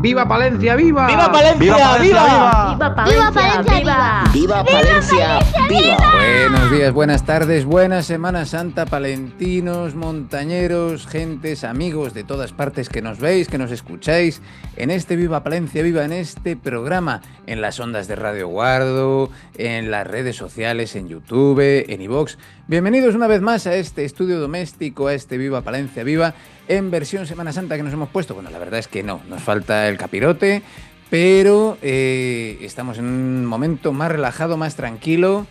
¡Viva Palencia, viva! ¡Viva Palencia, viva! ¡Viva Palencia, viva! ¡Viva Palencia, viva! Buenos días, buenas tardes, buena Semana Santa, palentinos, montañeros, gentes, amigos de todas partes que nos veis, que nos escucháis en este Viva Palencia, viva, en este programa, en las ondas de Radio Guardo, en las redes sociales, en YouTube, en iVox. Bienvenidos una vez más a este estudio doméstico, a este Viva Palencia, viva, en versión Semana Santa que nos hemos puesto. Bueno, la verdad es que no, nos falta el capirote, pero estamos en un momento más relajado, más tranquilo,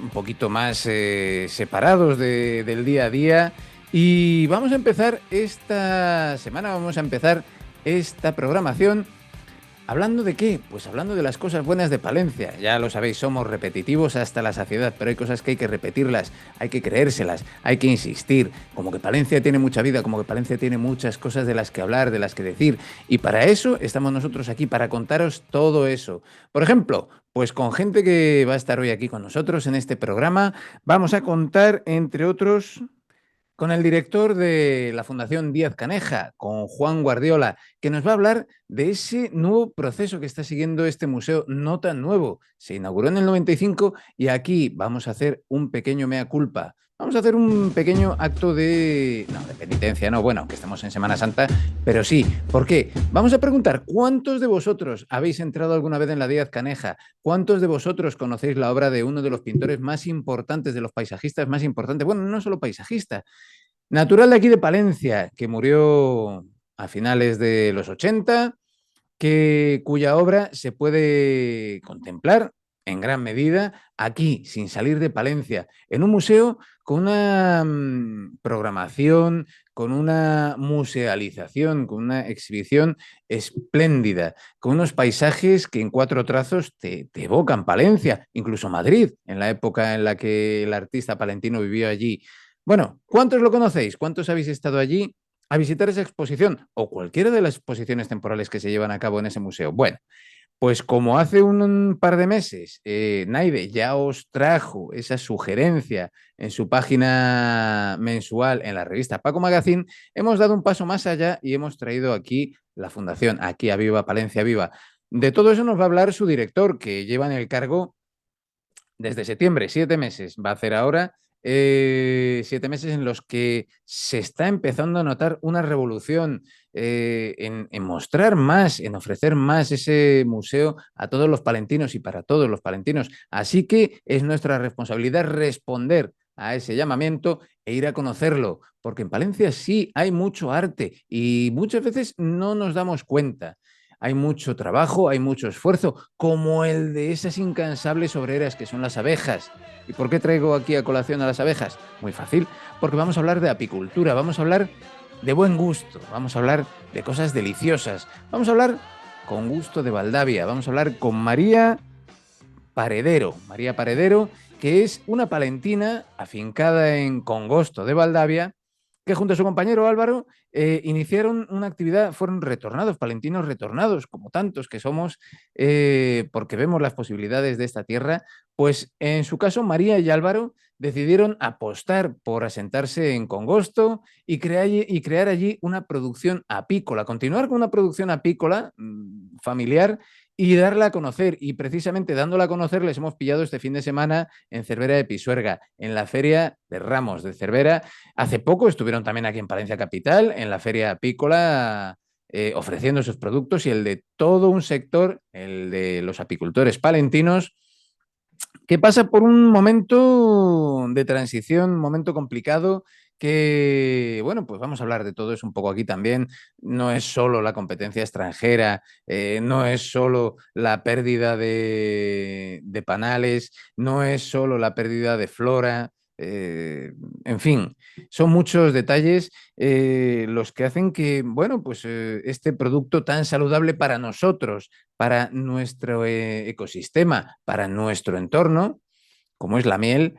un poquito más separados del día a día. Y vamos a empezar esta semana, vamos a empezar esta programación. ¿Hablando de qué? Pues hablando de las cosas buenas de Palencia. Ya lo sabéis, somos repetitivos hasta la saciedad, pero hay cosas que hay que repetirlas, hay que creérselas, hay que insistir. Como que Palencia tiene mucha vida, como que Palencia tiene muchas cosas de las que hablar, de las que decir. Y para eso estamos nosotros aquí, para contaros todo eso. Por ejemplo, pues con gente que va a estar hoy aquí con nosotros en este programa, vamos a contar, entre otros, con el director de la Fundación Díaz Caneja, con Juan Guardiola, que nos va a hablar de ese nuevo proceso que está siguiendo este museo no tan nuevo. Se inauguró en el 95 y aquí vamos a hacer un pequeño mea culpa. Vamos a hacer un pequeño acto de penitencia, no, bueno, aunque estamos en Semana Santa, pero sí. ¿Por qué? Vamos a preguntar, ¿cuántos de vosotros habéis entrado alguna vez en la Díaz Caneja? ¿Cuántos de vosotros conocéis la obra de uno de los pintores más importantes, de los paisajistas más importantes? Bueno, no solo paisajista, natural de aquí de Palencia, que murió a finales de los 80, cuya obra se puede contemplar en gran medida aquí, sin salir de Palencia, en un museo con una programación, con una musealización, con una exhibición espléndida, con unos paisajes que en 4 trazos te evocan Palencia, incluso Madrid, en la época en la que el artista palentino vivió allí. Bueno, ¿cuántos lo conocéis? ¿Cuántos habéis estado allí a visitar esa exposición o cualquiera de las exposiciones temporales que se llevan a cabo en ese museo? Bueno, pues como hace un par de meses Naide ya os trajo esa sugerencia en su página mensual en la revista Paco Magazine, hemos dado un paso más allá y hemos traído aquí la Fundación, aquí a Viva Palencia Viva. De todo eso nos va a hablar su director, que lleva en el cargo desde septiembre, 7 meses, va a hacer ahora 7 meses en los que se está empezando a notar una revolución en mostrar más, en ofrecer más ese museo a todos los palentinos y para todos los palentinos. Así que es nuestra responsabilidad responder a ese llamamiento e ir a conocerlo, porque en Palencia sí hay mucho arte y muchas veces no nos damos cuenta. Hay mucho trabajo, hay mucho esfuerzo, como el de esas incansables obreras que son las abejas. ¿Y por qué traigo aquí a colación a las abejas? Muy fácil, porque vamos a hablar de apicultura, vamos a hablar de buen gusto, vamos a hablar de cosas deliciosas, vamos a hablar con gusto de Valdavia, vamos a hablar con María Paredero, que es una palentina afincada en Congosto de Valdavia, que junto a su compañero Álvaro iniciaron una actividad, fueron retornados, palentinos retornados, como tantos que somos, porque vemos las posibilidades de esta tierra. Pues en su caso, María y Álvaro decidieron apostar por asentarse en Congosto y crear allí una producción apícola, continuar con una producción apícola familiar y darla a conocer. Y precisamente dándola a conocer les hemos pillado este fin de semana en Cervera de Pisuerga, en la Feria de Ramos de Cervera. Hace poco estuvieron también aquí en Palencia Capital, en la Feria Apícola, ofreciendo sus productos, y el de todo un sector, el de los apicultores palentinos, que pasa por un momento de transición, un momento complicado, que, bueno, pues vamos a hablar de todo eso un poco aquí también. No es solo la competencia extranjera, no es solo la pérdida de panales, no es solo la pérdida de flora, en fin, son muchos detalles los que hacen que, bueno, pues este producto tan saludable para nosotros, para nuestro ecosistema, para nuestro entorno, como es la miel,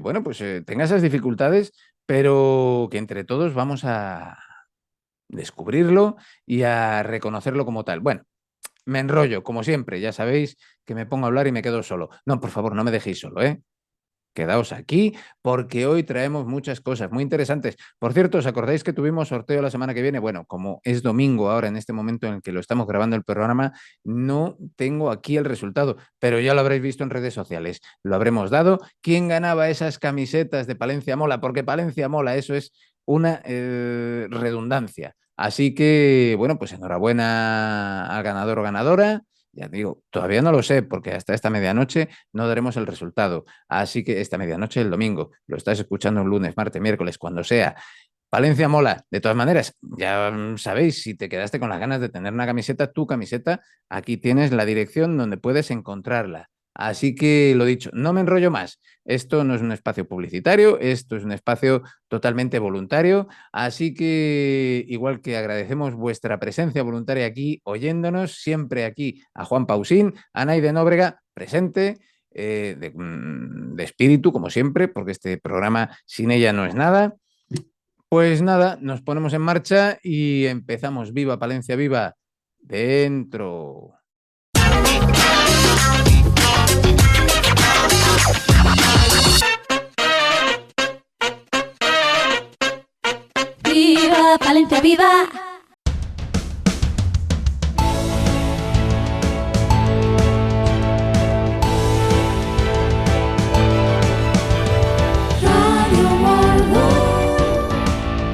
bueno, pues tenga esas dificultades, pero que entre todos vamos a descubrirlo y a reconocerlo como tal. Bueno, me enrollo, como siempre, ya sabéis que me pongo a hablar y me quedo solo. No, por favor, no me dejéis solo, ¿eh? quedaos aquí porque hoy traemos muchas cosas muy interesantes. Por cierto, ¿os acordáis que tuvimos sorteo la semana que viene? Bueno, como es domingo ahora, en este momento en el que lo estamos grabando el programa, no tengo aquí el resultado, pero ya lo habréis visto en redes sociales. Lo habremos dado. ¿Quién ganaba esas camisetas de Palencia Mola? Porque Palencia Mola, eso es una redundancia. Así que, bueno, pues enhorabuena al ganador o ganadora. Ya digo, todavía no lo sé, porque hasta esta medianoche no daremos el resultado. Así que esta medianoche, el domingo, lo estás escuchando un lunes, martes, miércoles, cuando sea. Palencia mola. De todas maneras, ya sabéis, si te quedaste con las ganas de tener una camiseta, tu camiseta, aquí tienes la dirección donde puedes encontrarla. Así que lo dicho, no me enrollo más. Esto no es un espacio publicitario, esto es un espacio totalmente voluntario. Así que, igual que agradecemos vuestra presencia voluntaria aquí, oyéndonos, siempre aquí a Juan Pausín, a Naide Nóbrega, presente, de espíritu, como siempre, porque este programa sin ella no es nada. Pues nada, nos ponemos en marcha y empezamos. ¡Viva Palencia, viva! Dentro. ¡Viva Palencia, viva!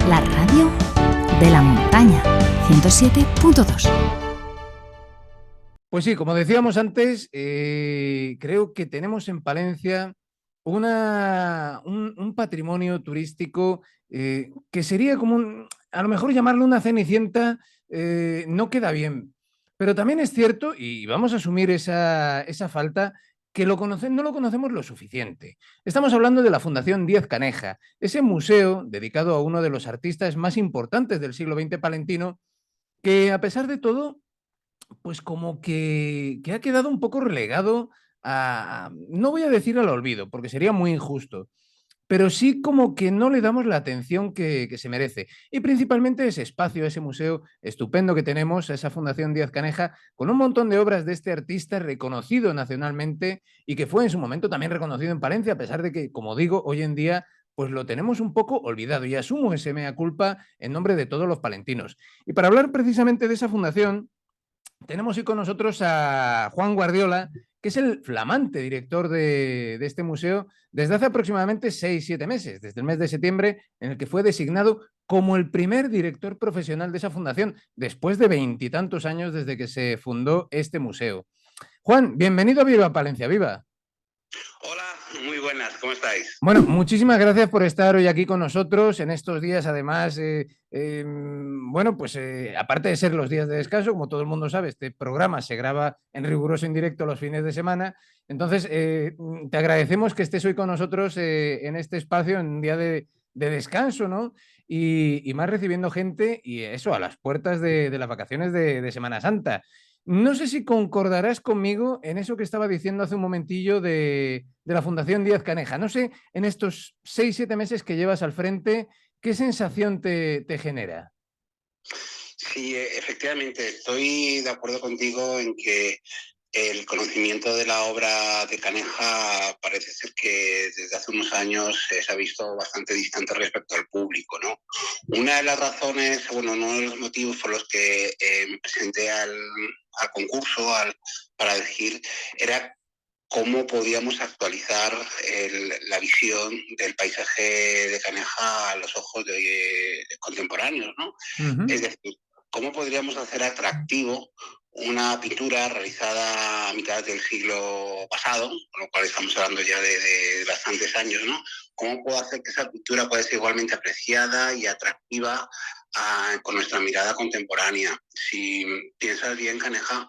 La radio de la montaña, 107.2. Pues sí, como decíamos antes, creo que tenemos en Palencia un patrimonio turístico que sería como, a lo mejor llamarlo una cenicienta, no queda bien. Pero también es cierto, y vamos a asumir esa falta, que no lo conocemos lo suficiente. Estamos hablando de la Fundación Díaz Caneja, ese museo dedicado a uno de los artistas más importantes del siglo XX palentino, que a pesar de todo pues como que ha quedado un poco relegado no voy a decir al olvido, porque sería muy injusto, pero sí como que no le damos la atención que se merece. Y principalmente ese espacio, ese museo estupendo que tenemos, esa Fundación Díaz Caneja, con un montón de obras de este artista reconocido nacionalmente y que fue en su momento también reconocido en Palencia, a pesar de que, como digo, hoy en día pues lo tenemos un poco olvidado y asumo ese mea culpa en nombre de todos los palentinos. Y para hablar precisamente de esa fundación, tenemos hoy con nosotros a Juan Guardiola, que es el flamante director de este museo desde hace aproximadamente 6-7 meses, desde el mes de septiembre, en el que fue designado como el primer director profesional de esa fundación, después de 20 y tantos años desde que se fundó este museo. Juan, bienvenido a Viva Palencia, viva. Hola, muy buenas, ¿cómo estáis? Bueno, muchísimas gracias por estar hoy aquí con nosotros en estos días, además, bueno, pues aparte de ser los días de descanso, como todo el mundo sabe, este programa se graba en riguroso en directo los fines de semana, entonces te agradecemos que estés hoy con nosotros en este espacio, en un día de descanso, ¿no? Y más recibiendo gente y eso, a las puertas de las vacaciones de Semana Santa. No sé si concordarás conmigo en eso que estaba diciendo hace un momentillo de la Fundación Díaz Caneja. No sé, en estos 6-7 meses que llevas al frente, ¿qué sensación te genera? Sí, efectivamente, estoy de acuerdo contigo en que el conocimiento de la obra de Caneja parece ser que desde hace unos años se ha visto bastante distante respecto al público, ¿no? Una de las razones, bueno, uno de los motivos por los que me presenté al concurso para elegir era cómo podíamos actualizar la visión del paisaje de Caneja a los ojos de contemporáneos, ¿no? Es decir, cómo podríamos hacer atractivo una pintura realizada a mitad del siglo pasado, con lo cual estamos hablando ya de bastantes años, ¿no? ¿Cómo puedo hacer que esa pintura pueda ser igualmente apreciada y atractiva con nuestra mirada contemporánea? Si piensas bien, Caneja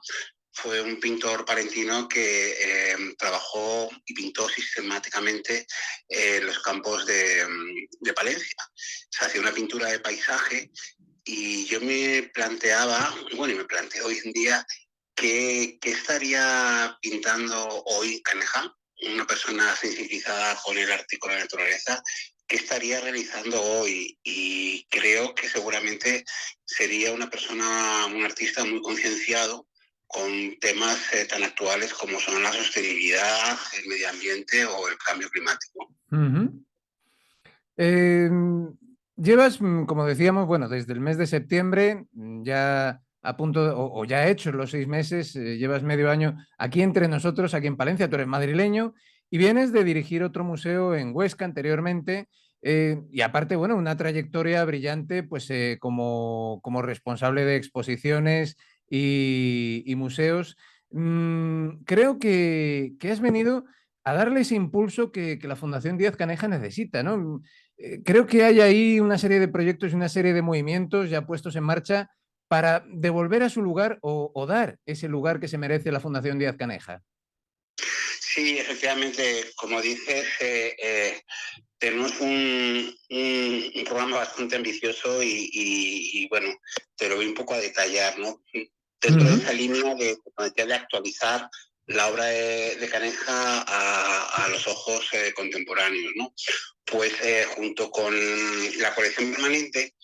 fue un pintor palentino que trabajó y pintó sistemáticamente los campos de Palencia. Se hacía una pintura de paisaje y yo me planteaba, bueno, y me planteo hoy en día, ¿qué estaría pintando hoy Caneja, una persona sensibilizada con el arte y con la naturaleza? ¿Qué estaría realizando hoy? Y creo que seguramente sería una persona, un artista muy concienciado con temas tan actuales como son la sostenibilidad, el medio ambiente o el cambio climático. Uh-huh. Llevas, como decíamos, bueno, desde el mes de septiembre, ya a punto, o ya hechos los 6 meses, llevas medio año aquí entre nosotros, aquí en Palencia, tú eres madrileño y vienes de dirigir otro museo en Huesca anteriormente, y aparte, bueno, una trayectoria brillante, pues como responsable de exposiciones y museos. Creo que has venido a darle ese impulso que la Fundación Díaz Caneja necesita, ¿no? Creo que hay ahí una serie de proyectos y una serie de movimientos ya puestos en marcha para devolver a su lugar o dar ese lugar que se merece la Fundación Díaz Caneja. Sí, efectivamente, como dices, tenemos un programa bastante ambicioso y, bueno, te lo voy un poco a detallar, ¿no? Dentro de esa línea de actualizar la obra de Caneja a los ojos contemporáneos, ¿no? Pues junto con la colección permanente,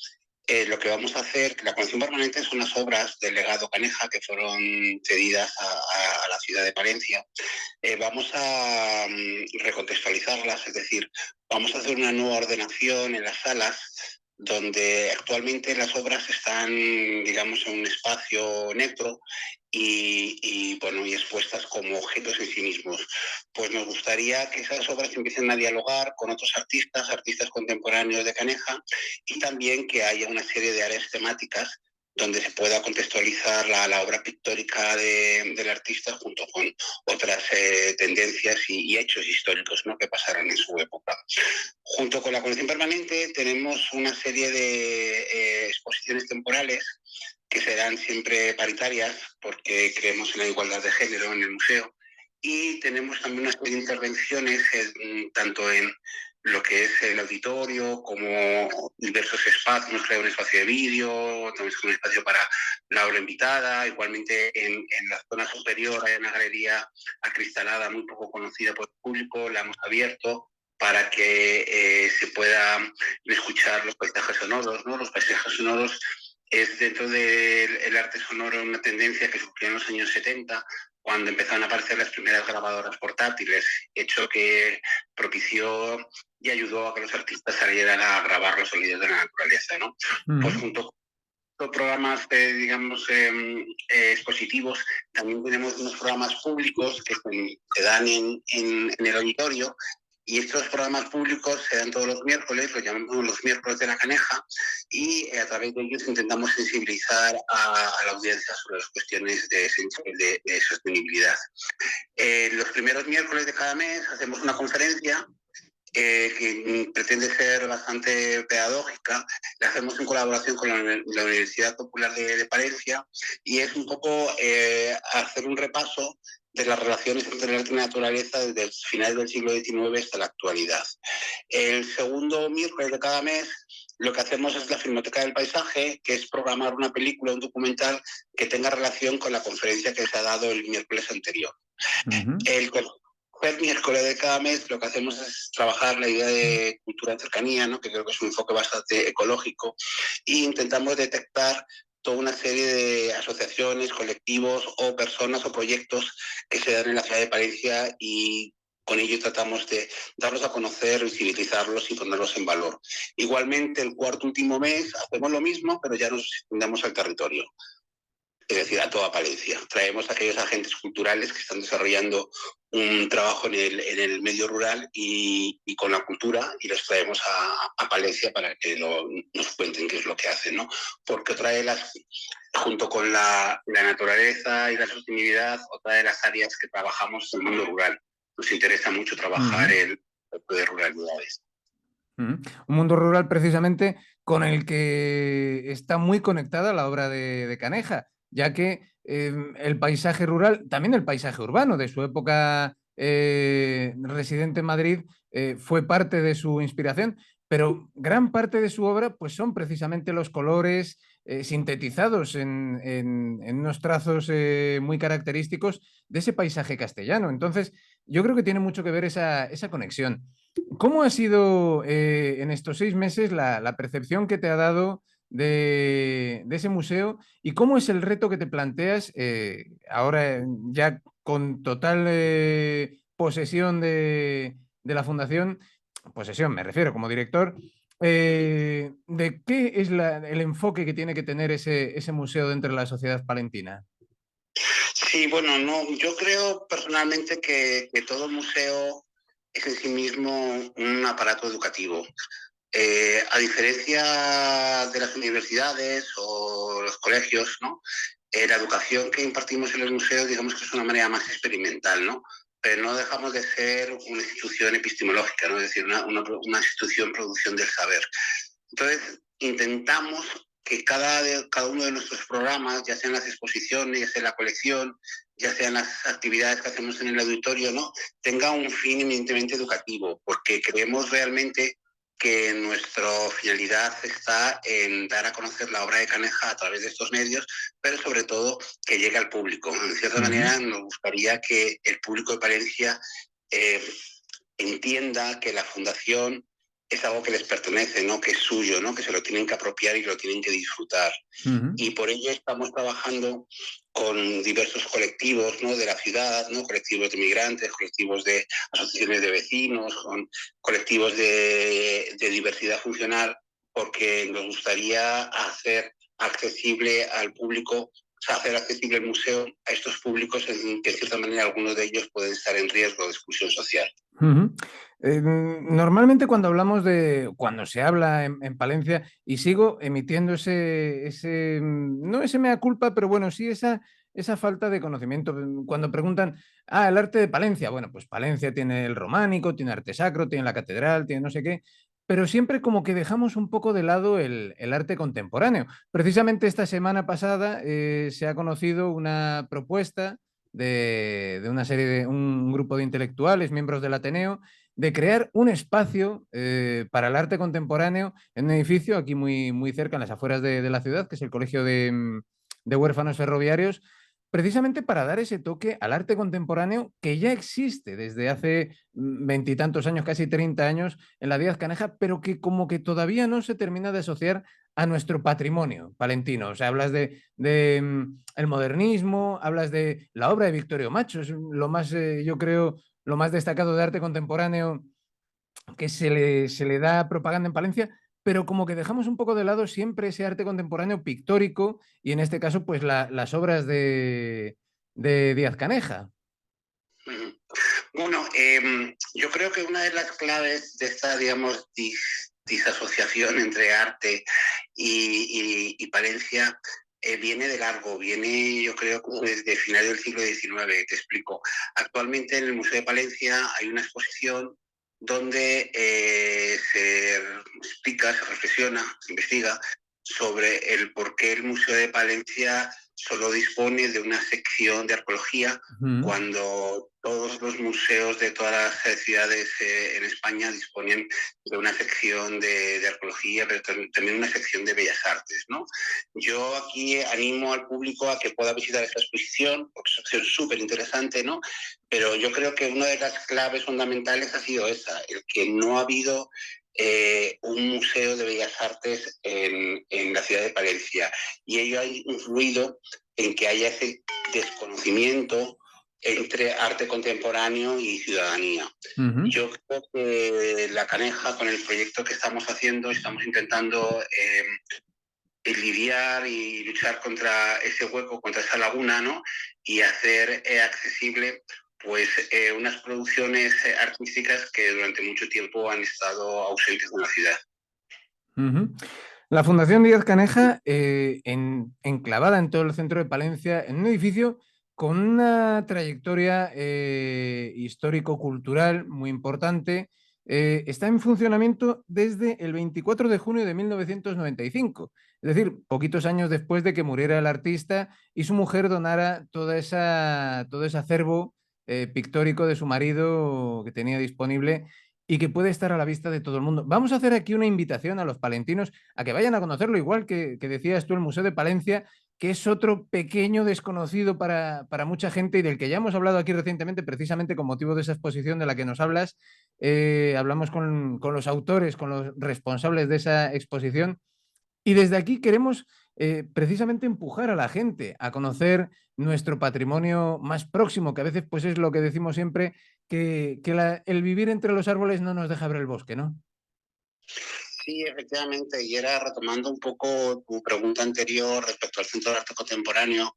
lo que vamos a hacer, la colección permanente son unas obras del legado Caneja que fueron cedidas a la ciudad de Palencia. Vamos a recontextualizarlas, es decir, vamos a hacer una nueva ordenación en las salas donde actualmente las obras están, digamos, en un espacio neutro y expuestas como objetos en sí mismos. Pues nos gustaría que esas obras empiecen a dialogar con otros artistas contemporáneos de Caneja, y también que haya una serie de áreas temáticas donde se pueda contextualizar la obra pictórica del artista junto con otras tendencias y hechos históricos, ¿no?, que pasaron en su época. Junto con la colección permanente tenemos una serie de exposiciones temporales que serán siempre paritarias porque creemos en la igualdad de género en el museo, y tenemos también una serie de intervenciones tanto en lo que es el auditorio, como diversos espacios. Hemos creado un espacio de vídeo, también un espacio para la obra invitada. Igualmente en la zona superior hay una galería acristalada muy poco conocida por el público, la hemos abierto para que se puedan escuchar los paisajes sonoros, ¿no? Los paisajes sonoros es, dentro del arte sonoro, una tendencia que surgió en los años 70, cuando empezaron a aparecer las primeras grabadoras portátiles, hecho que propició y ayudó a que los artistas salieran a grabar los sonidos de la naturaleza, ¿no? Pues junto con programas, expositivos, también tenemos unos programas públicos que se dan en el auditorio, y estos programas públicos se dan todos los miércoles, los llamamos los miércoles de la Caneja, y a través de ellos intentamos sensibilizar a la audiencia sobre las cuestiones de sostenibilidad. Los primeros miércoles de cada mes hacemos una conferencia que pretende ser bastante pedagógica. La hacemos en colaboración con la Universidad Popular de Palencia, y es un poco hacer un repaso de las relaciones entre el arte y la naturaleza desde finales del siglo XIX hasta la actualidad. El segundo miércoles de cada mes lo que hacemos es la Filmoteca del Paisaje, que es programar una película, un documental que tenga relación con la conferencia que se ha dado el miércoles anterior. El miércoles de cada mes lo que hacemos es trabajar la idea de cultura de cercanía, ¿no?, que creo que es un enfoque bastante ecológico, e intentamos detectar toda una serie de asociaciones, colectivos o personas o proyectos que se dan en la ciudad de Palencia, y con ello tratamos de darlos a conocer, visibilizarlos y ponerlos en valor. Igualmente, el cuarto último mes hacemos lo mismo, pero ya nos extendemos al territorio, es decir, a toda Palencia. Traemos a aquellos agentes culturales que están desarrollando un trabajo en el medio rural y con la cultura, y los traemos a Palencia para que nos cuenten qué es lo que hacen, ¿no? Porque junto con la naturaleza y la sostenibilidad, otra de las áreas que trabajamos es el mundo rural. Nos interesa mucho trabajar el tipo de ruralidades. Un mundo rural precisamente con el que está muy conectada la obra de Caneja, ya que el paisaje rural, también el paisaje urbano de su época residente en Madrid, fue parte de su inspiración, pero gran parte de su obra pues son precisamente los colores sintetizados en unos trazos muy característicos de ese paisaje castellano. Entonces, yo creo que tiene mucho que ver esa conexión. ¿Cómo ha sido en estos 6 meses la percepción que te ha dado de ese museo y cómo es el reto que te planteas ahora ya con total posesión de la fundación, posesión me refiero como director, de qué es el enfoque que tiene que tener ese museo dentro de la sociedad palentina. Sí, bueno, no, yo creo personalmente que todo museo es en sí mismo un aparato educativo. A diferencia de las universidades o los colegios, ¿no? La educación que impartimos en los museos, digamos que es una manera más experimental, ¿no? Pero no dejamos de ser una institución epistemológica, ¿no? Es decir, una institución producción del saber. Entonces, intentamos que cada uno de nuestros programas, ya sean las exposiciones, ya sea la colección, ya sean las actividades que hacemos en el auditorio, ¿no? Tenga un fin eminentemente educativo, porque creemos realmente que nuestra finalidad está en dar a conocer la obra de Caneja a través de estos medios, pero sobre todo que llegue al público. En cierta manera, nos gustaría que el público de Palencia entienda que la fundación es algo que les pertenece, ¿no? Que es suyo, ¿no? Que se lo tienen que apropiar y lo tienen que disfrutar. Y por ello estamos trabajando con diversos colectivos, ¿no? De la ciudad, ¿no? Colectivos de migrantes, colectivos de asociaciones de vecinos, con colectivos de diversidad funcional, porque nos gustaría hacer accesible al público, o sea, hacer accesible el museo a estos públicos en que, de cierta manera, algunos de ellos pueden estar en riesgo de exclusión social. Normalmente cuando se habla en Palencia, y sigo emitiendo no ese mea culpa, pero bueno, sí esa falta de conocimiento. Cuando preguntan, el arte de Palencia, bueno, pues Palencia tiene el románico, tiene arte sacro, tiene la catedral, tiene no sé qué, pero siempre como que dejamos un poco de lado el arte contemporáneo. Precisamente esta semana pasada se ha conocido una propuesta de una serie de un grupo de intelectuales, miembros del Ateneo, de crear un espacio para el arte contemporáneo en un edificio aquí muy cerca, en las afueras de la ciudad, que es el Colegio de Huérfanos Ferroviarios, precisamente para dar ese toque al arte contemporáneo que ya existe desde hace veintitantos años, casi 30 años, en la Díaz Caneja, pero que como que todavía no se termina de asociar a nuestro patrimonio palentino. O sea, hablas de el modernismo, hablas de la obra de Victorio Macho, es lo más, yo creo, lo más destacado de arte contemporáneo que se le da propaganda en Palencia, pero como que dejamos un poco de lado siempre ese arte contemporáneo pictórico y en este caso pues las obras de Díaz Caneja. Bueno, yo creo que una de las claves de esta, digamos, disasociación entre arte y Palencia viene de largo, viene yo creo desde finales del siglo XIX, te explico. Actualmente en el Museo de Palencia hay una exposición donde se explica, se reflexiona, se investiga sobre el por qué el Museo de Palencia solo dispone de una sección de arqueología cuando todos los museos de todas las ciudades en España disponen de una sección de arqueología, pero también una sección de bellas artes, ¿no? Yo aquí animo al público a que pueda visitar esta exposición, porque es una exposición súper interesante, ¿no? Pero yo creo que una de las claves fundamentales ha sido esa, el que no ha habido un museo de bellas artes en la ciudad de Palencia, y ello ha influido en que haya ese desconocimiento entre arte contemporáneo y ciudadanía. Yo creo que la Caneja, con el proyecto que estamos haciendo, estamos intentando lidiar y luchar contra ese hueco, contra esa laguna, ¿no? Y hacer accesible pues unas producciones artísticas que durante mucho tiempo han estado ausentes de la ciudad. La Fundación Díaz Caneja, enclavada en todo el centro de Palencia, en un edificio con una trayectoria histórico-cultural muy importante, está en funcionamiento desde el 24 de junio de 1995, es decir, poquitos años después de que muriera el artista y su mujer donara todo ese acervo pictórico de su marido que tenía disponible y que puede estar a la vista de todo el mundo. Vamos a hacer aquí una invitación a los palentinos a que vayan a conocerlo, igual que decías tú, el Museo de Palencia, que es otro pequeño desconocido para mucha gente y del que ya hemos hablado aquí recientemente, precisamente con motivo de esa exposición de la que nos hablas. Hablamos con los autores, con los responsables de esa exposición, Y desde aquí queremos precisamente empujar a la gente a conocer nuestro patrimonio más próximo, que a veces pues es lo que decimos siempre, que el vivir entre los árboles no nos deja ver el bosque, ¿no? Sí, efectivamente, y era retomando un poco tu pregunta anterior respecto al Centro de Arte Contemporáneo.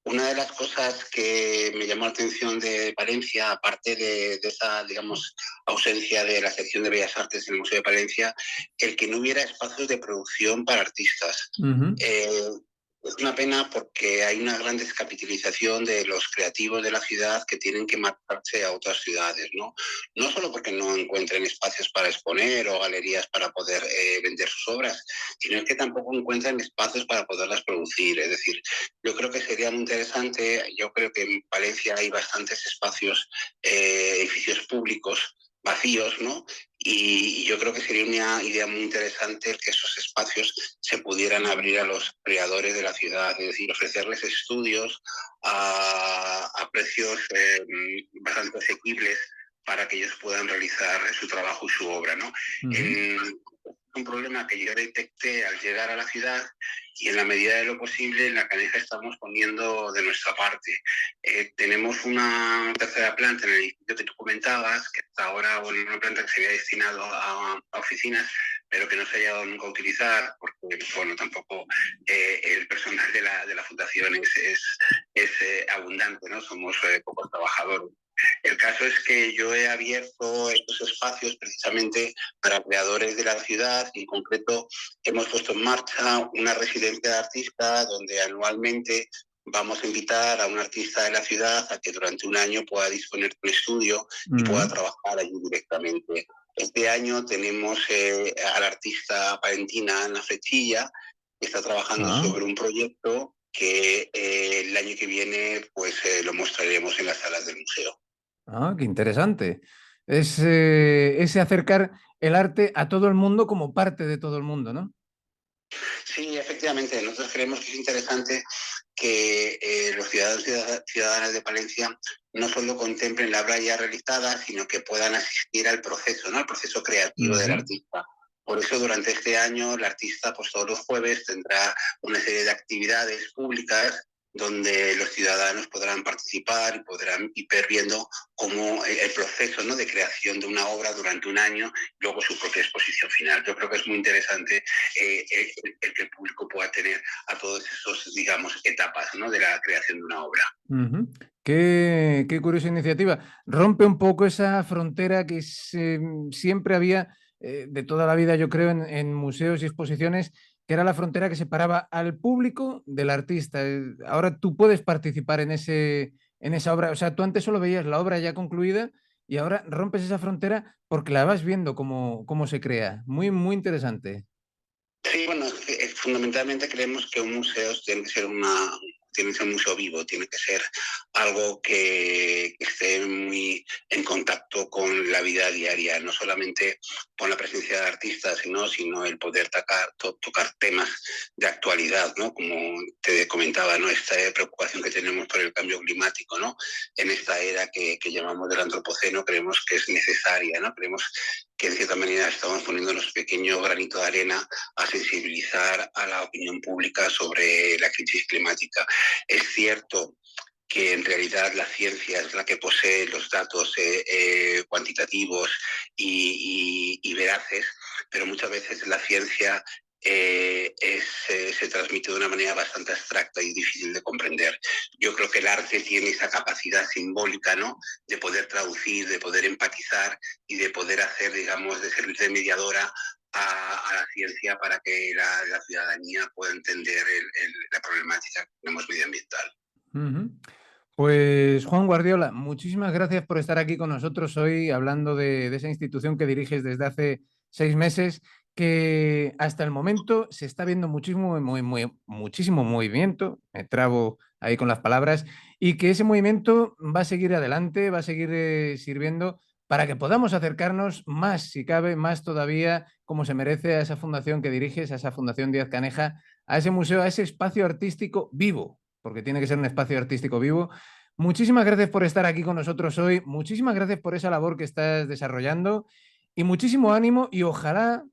Una de las cosas que me llamó la atención de Palencia, aparte de esa, digamos, ausencia de la sección de Bellas Artes en el Museo de Palencia, el que no hubiera espacios de producción para artistas. Es una pena porque hay una gran descapitalización de los creativos de la ciudad que tienen que marcharse a otras ciudades, ¿no? No solo porque no encuentren espacios para exponer o galerías para poder vender sus obras, sino que tampoco encuentran espacios para poderlas producir. Es decir, yo creo que sería muy interesante, yo creo que en Valencia hay bastantes espacios, edificios públicos vacíos, ¿no? Y yo creo que sería una idea muy interesante el que esos espacios se pudieran abrir a los creadores de la ciudad, es decir, ofrecerles estudios a precios bastante asequibles para que ellos puedan realizar su trabajo y su obra, ¿no? Un problema que yo detecté al llegar a la ciudad y en la medida de lo posible en La Caneja estamos poniendo de nuestra parte. Tenemos una tercera planta en el edificio que tú comentabas, que hasta ahora una planta que se había destinado a oficinas, pero que no se ha llegado nunca a utilizar, porque bueno, tampoco el personal de la fundación es abundante, ¿no? Somos pocos trabajadores. El caso es que yo he abierto estos espacios precisamente para creadores de la ciudad y en concreto hemos puesto en marcha una residencia de artistas donde anualmente vamos a invitar a un artista de la ciudad a que durante un año pueda disponer de un estudio y pueda trabajar allí directamente. Este año tenemos a la artista palentina Ana Frechilla, que está trabajando sobre un proyecto que el año que viene pues lo mostraremos en las salas del museo. Ah, qué interesante. Es ese acercar el arte a todo el mundo como parte de todo el mundo, ¿no? Sí, efectivamente. Nosotros creemos que es interesante que los ciudadanos y ciudadanas de Palencia no solo contemplen la obra ya realizada, sino que puedan asistir al proceso, ¿no? Al proceso creativo del artista. Por eso durante este año el artista pues todos los jueves tendrá una serie de actividades públicas donde los ciudadanos podrán participar y podrán ir viendo cómo el proceso, ¿no?, de creación de una obra durante un año y luego su propia exposición final. Yo creo que es muy interesante el que el público pueda tener a todos esos, digamos, etapas, ¿no?, de la creación de una obra. Qué curiosa iniciativa. Rompe un poco esa frontera que siempre había de toda la vida, yo creo, en museos y exposiciones, que era la frontera que separaba al público del artista. Ahora tú puedes participar en esa obra. O sea, tú antes solo veías la obra ya concluida y ahora rompes esa frontera porque la vas viendo cómo se crea. Muy, muy interesante. Sí, bueno, fundamentalmente creemos que un museo tiene que ser un museo vivo, tiene que ser algo que esté muy en contacto con la vida diaria, no solamente con la presencia de artistas, sino el poder tocar temas de actualidad, ¿no? Como te comentaba, ¿no?, esta preocupación que tenemos por el cambio climático, ¿no? En esta era que llamamos del antropoceno, creemos que es necesaria, ¿no? Creemos que en cierta manera estamos poniéndonos pequeño granito de arena a sensibilizar a la opinión pública sobre la crisis climática. Es cierto que en realidad la ciencia es la que posee los datos cuantitativos y veraces, pero muchas veces la ciencia se transmite de una manera bastante abstracta y difícil de comprender. Yo creo que el arte tiene esa capacidad simbólica, ¿no?, de poder traducir, de poder empatizar y de poder hacer, digamos, de servir de mediadora a la ciencia para que la ciudadanía pueda entender la problemática que tenemos medioambiental. Pues Juan Guardiola, muchísimas gracias por estar aquí con nosotros hoy hablando de esa institución que diriges desde hace 6 meses, que hasta el momento se está viendo muchísimo movimiento, me trabo ahí con las palabras, y que ese movimiento va a seguir adelante, va a seguir sirviendo para que podamos acercarnos más, si cabe, más todavía, como se merece, a esa fundación que diriges, a esa Fundación Díaz Caneja, a ese museo, a ese espacio artístico vivo, porque tiene que ser un espacio artístico vivo. Muchísimas gracias por estar aquí con nosotros hoy, muchísimas gracias por esa labor que estás desarrollando y muchísimo ánimo, y ojalá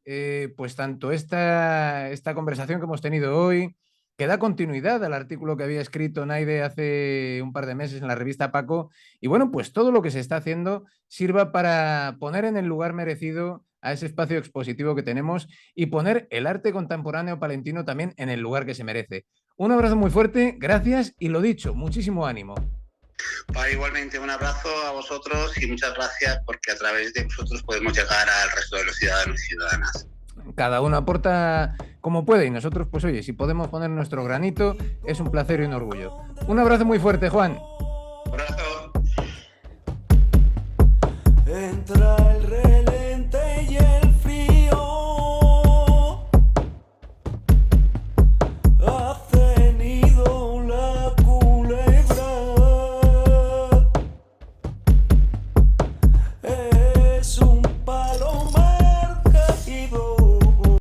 pues tanto esta conversación que hemos tenido hoy, que da continuidad al artículo que había escrito Naide hace un par de meses en la revista Paco, y bueno, pues todo lo que se está haciendo sirva para poner en el lugar merecido a ese espacio expositivo que tenemos y poner el arte contemporáneo palentino también en el lugar que se merece. Un abrazo muy fuerte, gracias y lo dicho, muchísimo ánimo. Igualmente, un abrazo a vosotros y muchas gracias, porque a través de vosotros podemos llegar al resto de los ciudadanos y ciudadanas. Cada uno aporta como puede y nosotros, pues oye, si podemos poner nuestro granito, es un placer y un orgullo. Un abrazo muy fuerte, Juan. Un abrazo. Entra el rey.